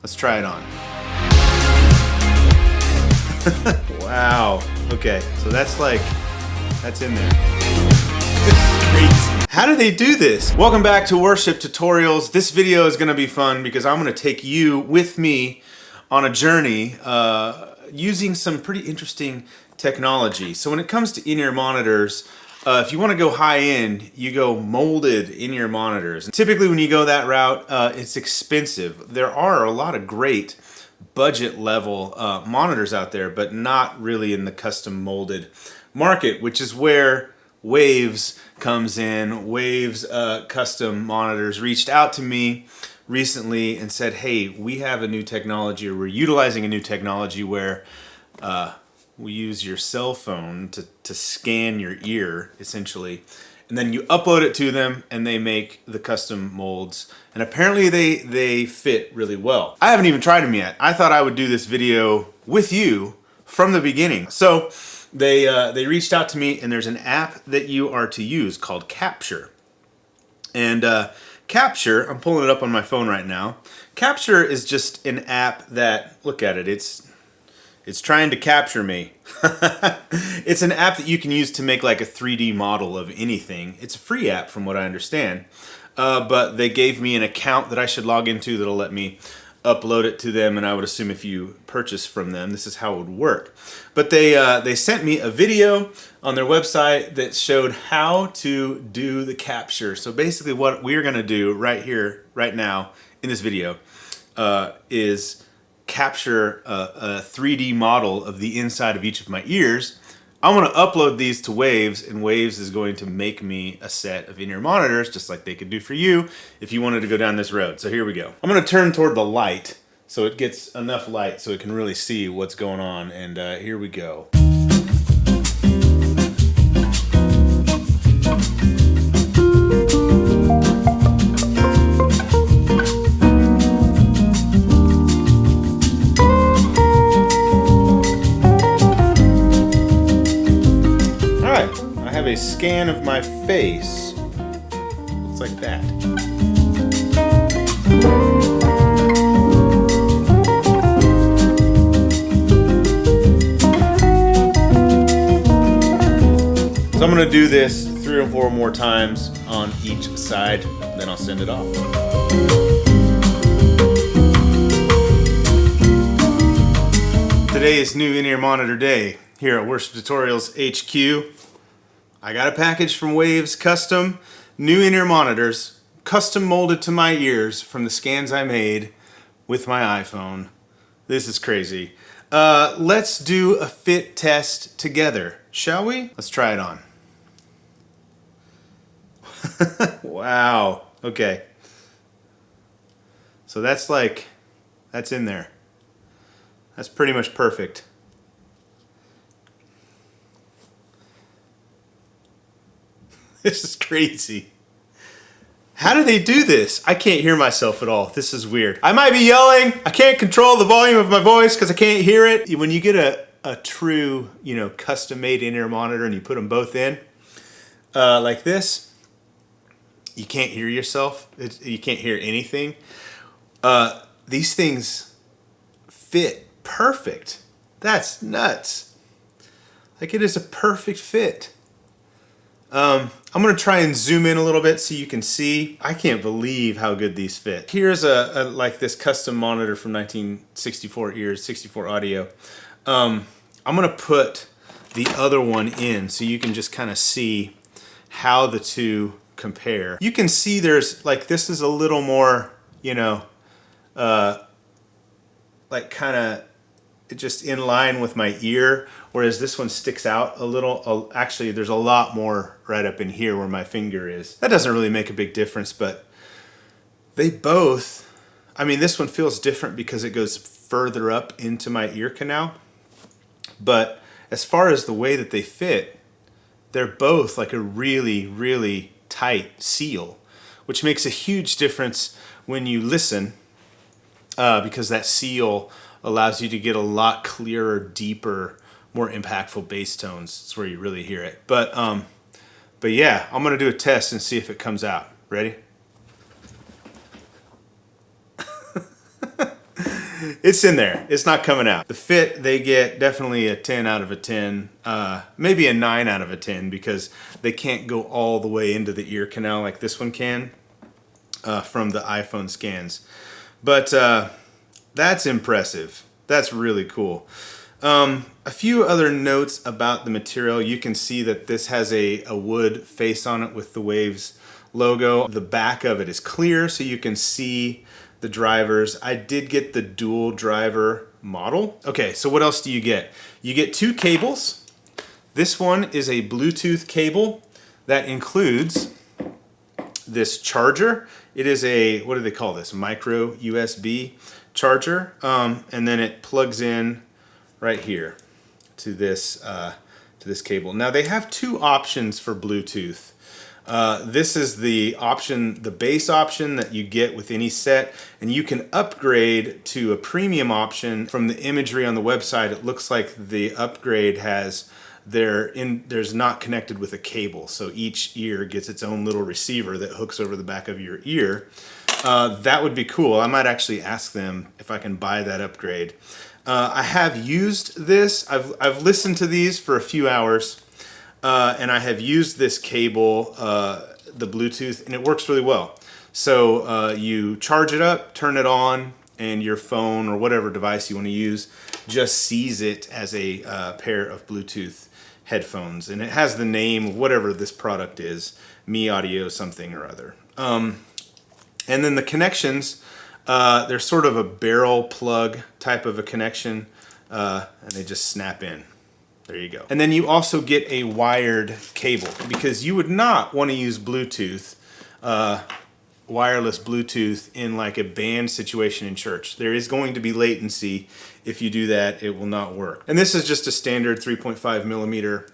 Let's try it on. Wow. Okay, so that's in there. This is crazy. How do they do this? Welcome back to Worship Tutorials. This video is gonna be fun because I'm gonna take you with me on a journey using some pretty interesting technology. So when it comes to in-ear monitors, if you want to go high-end, you go molded in-ear monitors. And typically when you go that route, it's expensive. There are a lot of great budget level monitors out there, but not really in the custom molded market, which is where WAVS comes in. WAVS custom monitors reached out to me recently and said, hey, we have a new technology, or we're utilizing a new technology where we use your cell phone to scan your ear, essentially, and then you upload it to them and they make the custom molds, and apparently they fit really well. I haven't even tried them yet. I thought I would do this video with you from the beginning. So they reached out to me, and there's an app that you are to use called Capture. And Capture, I'm pulling it up on my phone right now. Capture is just an app that, look at it, it's trying to capture me. It's an app that you can use to make like a 3D model of anything. It's a free app from what I understand. But they gave me an account that I should log into that'll let me upload it to them, and I would assume if you purchase from them, this is how it would work. But they sent me a video on their website that showed how to do the capture. So basically what we're gonna do right here, right now, in this video, is capture a 3D model of the inside of each of my ears. I'm going to upload these to WAVS, and WAVS is going to make me a set of in-ear monitors, just like they could do for you if you wanted to go down this road. So here we go. I'm going to turn toward the light so it gets enough light so it can really see what's going on, and here we go. A scan of my face. Looks like that. So I'm going to do this 3 or 4 more times on each side, then I'll send it off. Today is new in-ear monitor day here at Worship Tutorials HQ. I got a package from WAVS Custom, new in-ear monitors, custom molded to my ears from the scans I made with my iPhone. This is crazy. Let's do a fit test together, shall we? Let's try it on. Wow, okay. So that's in there. That's pretty much perfect. This is crazy. How do they do this? I can't hear myself at all. This is weird. I might be yelling. I can't control the volume of my voice because I can't hear it. When you get a true, custom-made in-ear monitor and you put them both in, like this, you can't hear yourself. You can't hear anything. These things fit perfect. That's nuts. Like, it is a perfect fit. I'm going to try and zoom in a little bit so you can see. I can't believe how good these fit. Here's like this custom monitor from 1964 ears, 64 audio. I'm going to put the other one in so you can just kind of see how the two compare. You can see there's this is a little more, like kind of just in line with my ear, whereas this one sticks out a little. Actually, there's a lot more right up in here where my finger is. That doesn't really make a big difference, but they both, this one feels different because it goes further up into my ear canal, but as far as the way that they fit, they're both like a really, really tight seal, which makes a huge difference when you listen, because that seal allows you to get a lot clearer, deeper, more impactful bass tones. It's where you really hear it. But yeah, I'm gonna do a test and see if it comes out. Ready? It's in there. It's not coming out. The fit, they get definitely a 10 out of a 10, maybe a 9 out of a 10, because they can't go all the way into the ear canal like this one can from the iPhone scans. But that's impressive. That's really cool. A few other notes about the material. You can see that this has a wood face on it with the WAVS logo. The back of it is clear, so you can see the drivers. I did get the dual driver model. Okay, so what else do you get? You get 2 cables. This one is a Bluetooth cable that includes this charger. It is a, what do they call this? Micro USB charger. And then it plugs in right here to this cable. Now they have 2 options for Bluetooth. This is the option, the base option that you get with any set, and you can upgrade to a premium option. From the imagery on the website, it looks like the upgrade has there's not connected with a cable, so each ear gets its own little receiver that hooks over the back of your ear. That would be cool. I might actually ask them if I can buy that upgrade. I have used this. I've listened to these for a few hours. And I have used this cable, the Bluetooth, and it works really well. So you charge it up, turn it on, and your phone or whatever device you want to use just sees it as a pair of Bluetooth headphones. And it has the name of whatever this product is, Me Audio something or other. And then the connections, they're sort of a barrel plug type of a connection, and they just snap in. There you go. And then you also get a wired cable, because you would not want to use Bluetooth, wireless Bluetooth in like a band situation in church. There is going to be latency. If you do that, it will not work. And this is just a standard 3.5 millimeter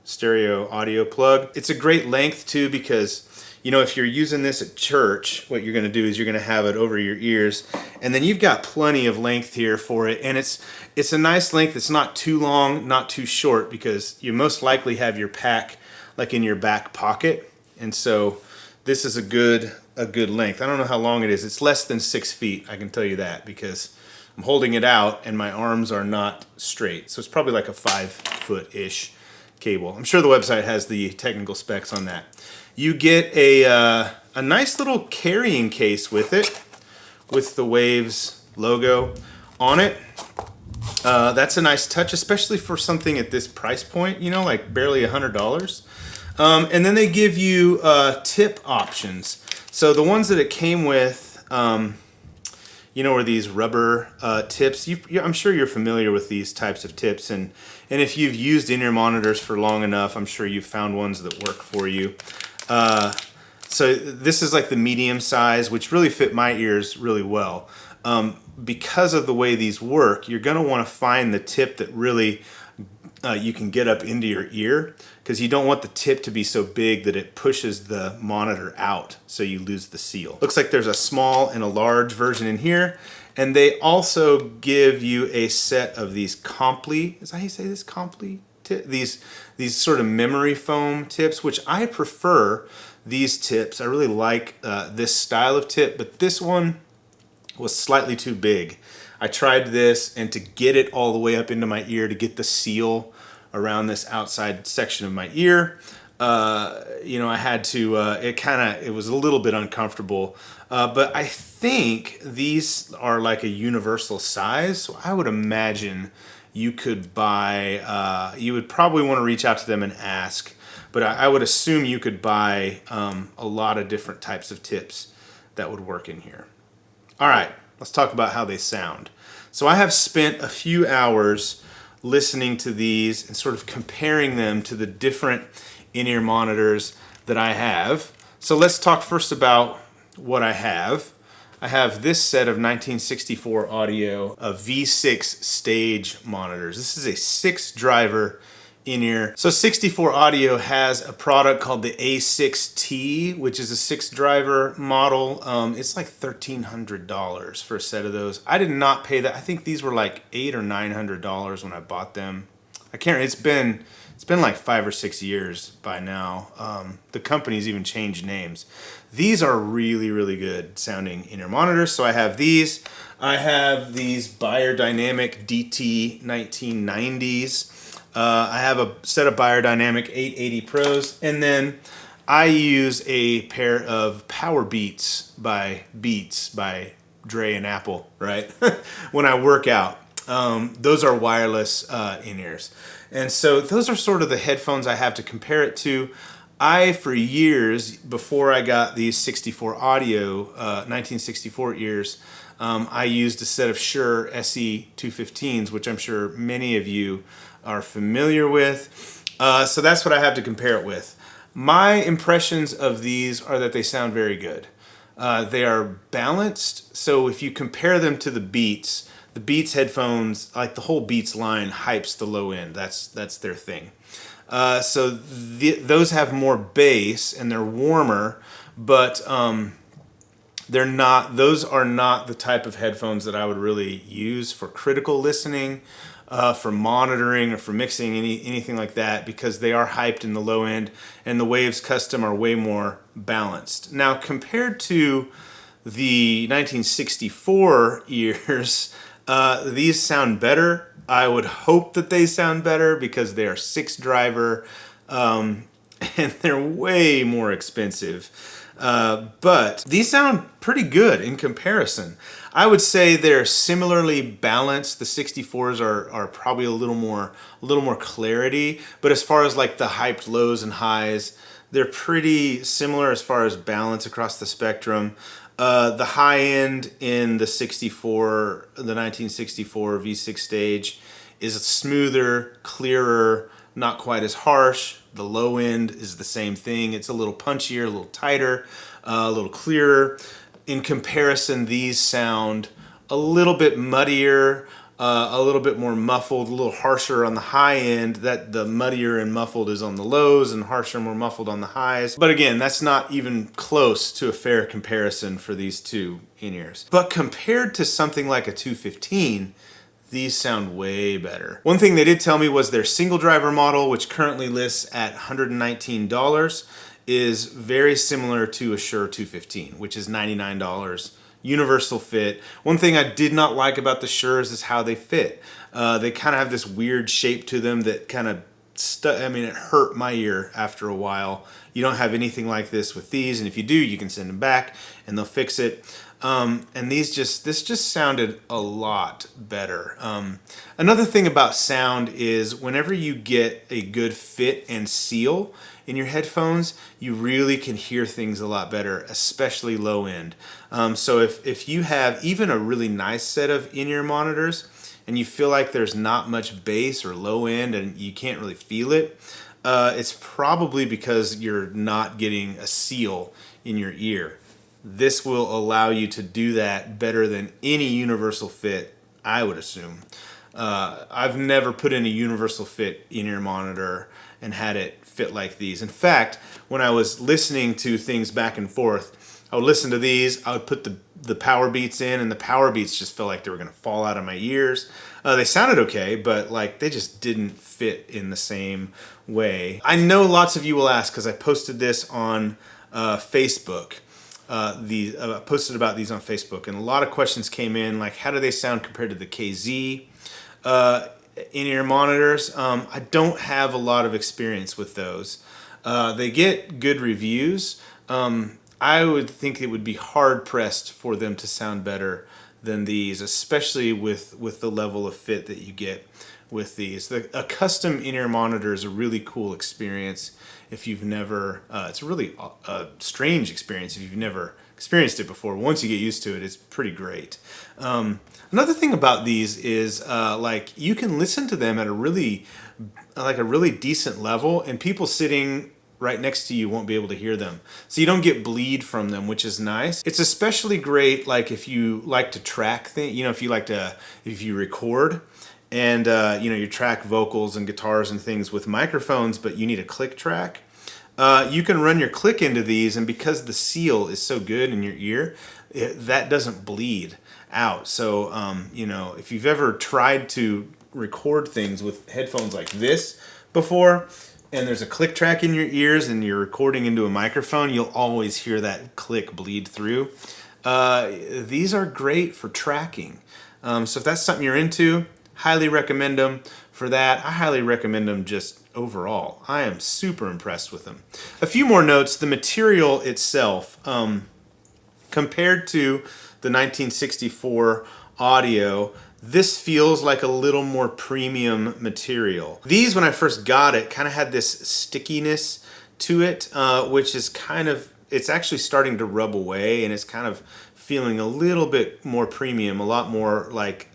stereo audio plug. It's a great length too, because you know, if you're using this at church, what you're going to do is you're going to have it over your ears, and then you've got plenty of length here for it, and it's a nice length. It's not too long, not too short, because you most likely have your pack like in your back pocket, and so this is a good length. I don't know how long it is. It's less than 6 feet, I can tell you that, because I'm holding it out and my arms are not straight, so it's probably like a 5-foot-ish cable. I'm sure the website has the technical specs on that. You get a nice little carrying case with it, with the WAVS logo on it. That's a nice touch, especially for something at this price point, you know, like barely $100. And then they give you tip options. So the ones that it came with, you know, are these rubber tips. I'm sure you're familiar with these types of tips, and if you've used in-ear monitors for long enough, I'm sure you've found ones that work for you. So this is like the medium size, which really fit my ears really well. Because of the way these work, you're going to want to find the tip that really you can get up into your ear, because you don't want the tip to be so big that it pushes the monitor out, so you lose the seal. Looks like there's a small and a large version in here, and they also give you a set of these Compli, is that how you say this, Compli? These sort of memory foam tips, which I prefer these tips. I really like this style of tip, but this one was slightly too big. I tried this, and to get it all the way up into my ear, to get the seal around this outside section of my ear, you know, I had to, it was a little bit uncomfortable, but I think these are like a universal size, so I would imagine you could buy, you would probably want to reach out to them and ask, but I would assume you could buy a lot of different types of tips that would work in here. All right, let's talk about how they sound. So I have spent a few hours listening to these and sort of comparing them to the different in-ear monitors that I have. So let's talk first about what I have. I have this set of 1964 audio of V6 Stage monitors. This is a 6-driver in-ear. So 64 Audio has a product called the A6T, which is a 6-driver model. It's like $1,300 for a set of those. I did not pay that. I think these were like $800 or $900 when I bought them. I can't. It's been like 5 or 6 years by now. The company's even changed names. These are really, really good sounding in-ear monitors. So I have these. I have these Beyerdynamic DT1990s. I have a set of Beyerdynamic 880 Pros, and then I use a pair of Power Beats by Dre and Apple, right? When I work out. Those are wireless in-ears. And so those are sort of the headphones I have to compare it to. For years, before I got these 64 audio 1964 ears, I used a set of Shure SE215s, which I'm sure many of you are familiar with. So that's what I have to compare it with. My impressions of these are that they sound very good. They are balanced, so if you compare them to the Beats headphones, like the whole Beats line hypes the low end. That's their thing. So those have more bass and they're warmer, but they're not. Those are not the type of headphones that I would really use for critical listening, for monitoring, or for mixing, anything like that, because they are hyped in the low end, and the WAVS Custom are way more balanced. Now, compared to the 1964 ears, these sound better. I would hope that they sound better because they are 6-driver, and they're way more expensive. But these sound pretty good in comparison. I would say they're similarly balanced. The 64s are probably a little more clarity, but as far as like the hyped lows and highs, they're pretty similar as far as balance across the spectrum. The high end in the 1964 V6 Stage is smoother, clearer, not quite as harsh. The low end is the same thing. It's a little punchier, a little tighter, a little clearer. In comparison, these sound a little bit muddier, a little bit more muffled, a little harsher on the high end. That the muddier and muffled is on the lows and harsher and more muffled on the highs. But again, that's not even close to a fair comparison for these two in-ears. But compared to something like a 215, these sound way better. One thing they did tell me was their single driver model, which currently lists at $119, is very similar to a Shure 215, which is $99. Universal fit. One thing I did not like about the Shures is how they fit. They kind of have this weird shape to them that kind of it hurt my ear after a while. You don't have anything like this with these, and if you do, you can send them back and they'll fix it. And this just sounded a lot better. Another thing about sound is whenever you get a good fit and seal in your headphones, you really can hear things a lot better, especially low end. So if you have even a really nice set of in-ear monitors and you feel like there's not much bass or low end and you can't really feel it, it's probably because you're not getting a seal in your ear. This will allow you to do that better than any universal fit, I would assume. I've never put in a universal fit in-ear monitor and had it fit like these. In fact, when I was listening to things back and forth, I would listen to these, I would put the Power Beats in, and the Power Beats just felt like they were going to fall out of my ears. They sounded okay, but like they just didn't fit in the same way. I know lots of you will ask, because I posted this on Facebook. I posted about these on Facebook, and a lot of questions came in, like how do they sound compared to the KZ in-ear monitors? I don't have a lot of experience with those. They get good reviews. I would think it would be hard pressed for them to sound better than these, especially with the level of fit that you get with these. A custom in-ear monitor is a really cool experience if you've never, it's a really strange experience if you've never experienced it before. Once you get used to it, it's pretty great. Another thing about these is like you can listen to them at a really decent level, and people sitting right next to you won't be able to hear them. So you don't get bleed from them, which is nice. It's especially great like if you like to track things, if you record and you track vocals and guitars and things with microphones, but you need a click track. You can run your click into these, and because the seal is so good in your ear, that doesn't bleed out. So if you've ever tried to record things with headphones like this before, and there's a click track in your ears and you're recording into a microphone, you'll always hear that click bleed through. these are great for tracking. So if that's something you're into, highly recommend them. For that, I highly recommend them just overall. I am super impressed with them. A few more notes. The material itself, compared to the 1964 audio, this feels like a little more premium material. These, when I first got it, kind of had this stickiness to it, which is kind of, it's actually starting to rub away, and it's kind of feeling a little bit more premium, a lot more like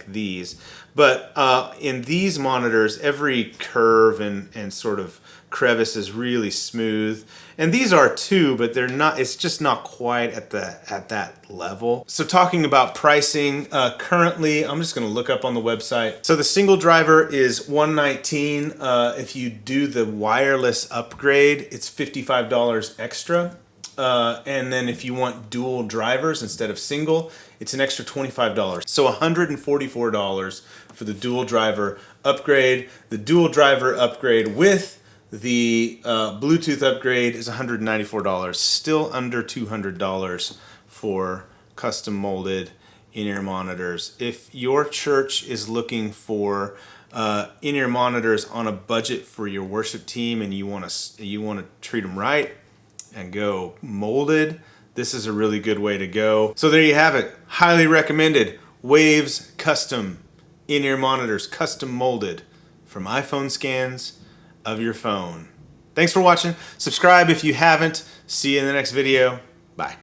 these. But in these monitors, every curve and sort of crevice is really smooth, and these are too, but they're not. It's just not quite at that level. So talking about pricing, currently, I'm just going to look up on the website. So the single driver is $119. If you do the wireless upgrade, it's $55 extra. And then if you want dual drivers instead of single, it's an extra $25. So $144 for the dual driver upgrade. The dual driver upgrade with the Bluetooth upgrade is $194. Still under $200 for custom molded in-ear monitors. If your church is looking for in-ear monitors on a budget for your worship team, and you want to treat them right and go molded, this is a really good way to go. So there you have it. Highly recommended. WAVS custom in-ear monitors, custom molded from iPhone scans of your phone. Thanks for watching. Subscribe if you haven't. See you in the next video. Bye.